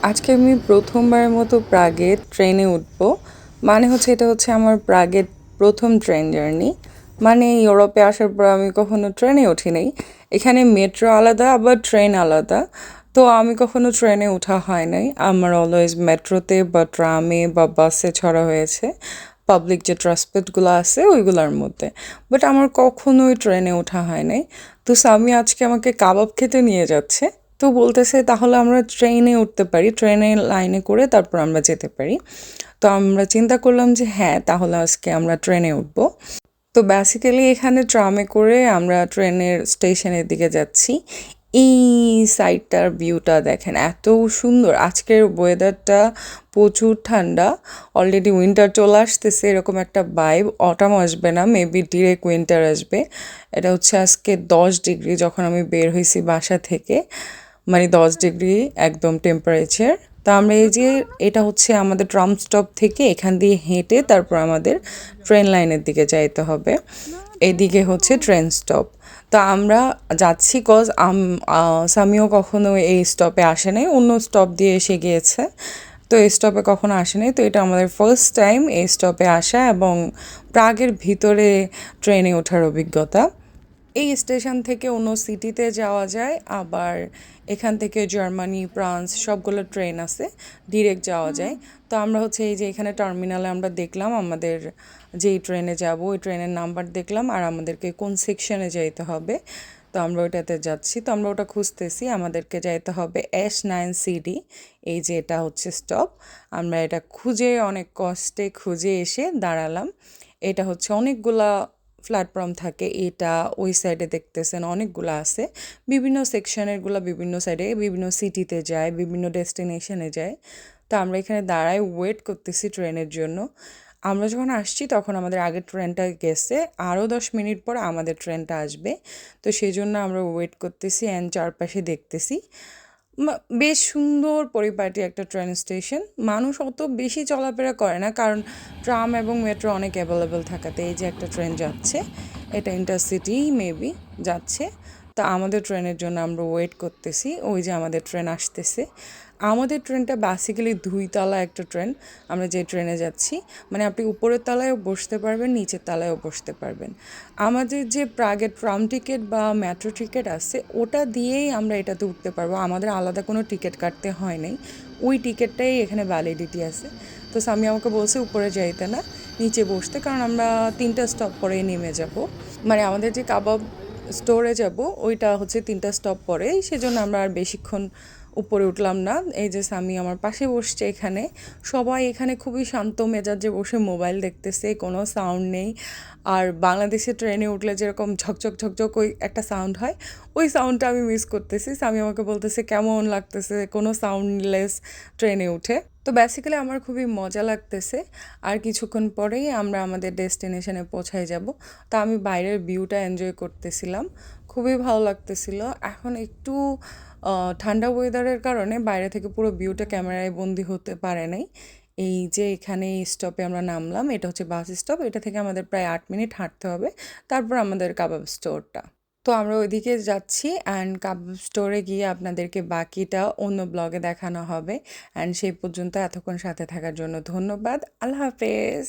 আজকে আমি প্রথমবারের মতো প্রাগে ট্রেনে উঠবো। মানে হচ্ছে এটা হচ্ছে আমার প্রাগের প্রথম ট্রেন জার্নি। মানে ইউরোপে আসার পর আমি কখনো ট্রেনে উঠি নাই। এখানে মেট্রো আলাদা আবার ট্রেন আলাদা। তো আমি কখনো ট্রেনে ওঠা হয় নাই, আমার অলওয়েজ মেট্রোতে বা ট্রামে বা বাসে ছড়া হয়েছে, পাবলিক যে ট্রান্সপোর্টগুলো আছে ওইগুলোর মধ্যে। বাট আমার কখনোই ট্রেনে ওঠা হয় নাই। তো স্বামী আজকে আমাকে কাবাব খেতে নিয়ে যাচ্ছে। তো বলতেছে তাহলে আমরা ট্রেনে উঠতে পারি, ট্রেনে লাইনে করে তারপর আমরা যেতে পারি। তো আমরা চিন্তা করলাম যে হ্যাঁ, তাহলে আজকে আমরা ট্রেনে উঠবো। তো বেসিক্যালি এখানে ট্রামে করে আমরা ট্রেনের স্টেশনের দিকে যাচ্ছি। এই সাইডটার ভিউটা দেখেন, এত সুন্দর। আজকের ওয়েদারটা প্রচুর ঠান্ডা, অলরেডি উইন্টার চলে আসতেছে এরকম একটা ভাইব। অটাম আসবে না, মেবি ডিরেক্ট উইন্টার আসবে। এটা হচ্ছে আজকে 10 ডিগ্রি যখন আমি বের হয়েছি বাসা থেকে, মানে 10 ডিগ্রি একদম টেম্পারেচার। তো আমরা এই যে, এটা হচ্ছে আমাদের ট্রাম স্টপ থেকে এখান দিয়ে হেঁটে তারপর আমাদের ট্রেন লাইনের দিকে যাইতে হবে। এদিকে হচ্ছে ট্রেন স্টপ। তো আমরা যাচ্ছি কজ সামিও কখনো এই স্টপে আসে নাই, অন্য স্টপ দিয়ে এসে গিয়েছে। তো এই স্টপে কখনো আসে নাই, তো এটা আমাদের ফার্স্ট টাইম এই স্টপে আসা এবং প্রাগের ভিতরে ট্রেনে ওঠার অভিজ্ঞতা। এই স্টেশন থেকে অন্য সিটিতে যাওয়া যায়, আবার এখান থেকে জার্মানি, ফ্রান্স সবগুলো ট্রেন আছে, ডিরেক্ট যাওয়া যায়। তো আমরা হচ্ছে এই যে এখানে টার্মিনালে আমরা দেখলাম আমাদের যেই ট্রেনে যাব ওই ট্রেনের নাম্বার দেখলাম আর আমাদেরকে কোন সেকশনে যাইতে হবে। তো আমরা ওইটাতে যাচ্ছি, তো আমরা ওটা খুঁজতেছি। আমাদেরকে যাইতে হবে S9CD। এই যে এটা হচ্ছে স্টপ। আমরা এটা খুঁজে অনেক কষ্টে খুঁজে এসে দাঁড়ালাম। এটা হচ্ছে অনেকগুলা প্ল্যাটফর্ম থাকে, এটা ওই সাইডে দেখতেছেন অনেকগুলো আছে, বিভিন্ন সেকশনেরগুলো বিভিন্ন সাইডে বিভিন্ন সিটিতে যায়, বিভিন্ন ডেস্টিনেশনে যায়। তো আমরা এখানে দাঁড়াই, ওয়েট করতেছি ট্রেনের জন্য। আমরা যখন আসছি তখন আমাদের আগের ট্রেনটা গেছে, আরও 10 মিনিট পর আমাদের ট্রেনটা আসবে। তো সেই জন্য আমরা ওয়েট করতেছি অ্যান্ড চারপাশে দেখতেছি। বেশ সুন্দর পরিপাটি একটা ট্রেন স্টেশন। মানুষ অত বেশি চলাফেরা করে না, কারণ ট্রাম এবং মেট্রো অনেক অ্যাভেলেবেল থাকাতে। এই যে একটা ট্রেন যাচ্ছে, এটা ইন্টারসিটি মেবি যাচ্ছে। তা আমাদের ট্রেনের জন্য আমরা ওয়েট করতেছি, ওই যে আমাদের ট্রেন আসতেছে। আমাদের ট্রেনটা বেসিক্যালি 2 তলা একটা ট্রেন। আমরা যে ট্রেনে যাচ্ছি, মানে আপনি উপরের তলায়ও বসতে পারবেন, নিচের তলায়ও বসতে পারবেন। আমাদের যে প্রাগের ট্রাম টিকিট বা মেট্রো টিকিট আছে ওটা দিয়েই আমরা এটাতে উঠতে পারবো, আমাদের আলাদা কোনো টিকিট কাটতে হয় নাই। ওই টিকিটটাই এখানে ভ্যালিডিটি আছে। তো স্বামী আমাকে বলছে উপরে যাইতে না, নিচে বসতে, কারণ আমরা 3টা স্টপ পরেই নেমে যাব। মানে আমাদের যে কাবাব স্টোরে যাব ওইটা হচ্ছে 3টা স্টপ পরে, সেজন্য আমরা আর বেশিক্ষণ উপরে উঠলাম না। এই যে স্বামী আমার পাশে বসছে এখানে। সবাই এখানে খুবই শান্ত মেজাজে বসে মোবাইল দেখতেছে, কোনো সাউন্ড নেই। আর বাংলাদেশে ট্রেনে উঠলে যেরকম ঝকঝক ঝকঝক ওই একটা সাউন্ড হয়, ওই সাউন্ডটা আমি মিস করতেছি। স্বামী আমাকে বলতেছে কেমন লাগতেছে কোনো সাউন্ডলেস ট্রেনে উঠে। তো বেসিক্যালি আমার খুবই মজা লাগতেছে। আর কিছুক্ষণ পরেই আমরা আমাদের ডেস্টিনেশনে পৌঁছায় যাব। তা আমি বাইরের ভিউটা এনজয় করতেছিলাম, খুবই ভালো লাগতেছিল। এখন একটু ঠান্ডা ওয়েদারের কারণে বাইরে থেকে পুরো ভিউটা ক্যামেরায় বন্দি হতে পারে নাই। এই যে এখানে এই স্টপে আমরা নামলাম, এটা হচ্ছে বাস স্টপ, এটা থেকে আমাদের প্রায় 8 মিনিট হাঁটতে হবে, তারপর আমাদের কাবাব স্টোরটা। তো আমরা ওইদিকে যাচ্ছি অ্যান্ড কাবাব স্টোরে গিয়ে আপনাদেরকে বাকিটা অন্য ব্লগে দেখানো হবে। অ্যান্ড সেই পর্যন্ত এতক্ষণ সাথে থাকার জন্য ধন্যবাদ। আল্লাহ হাফেজ।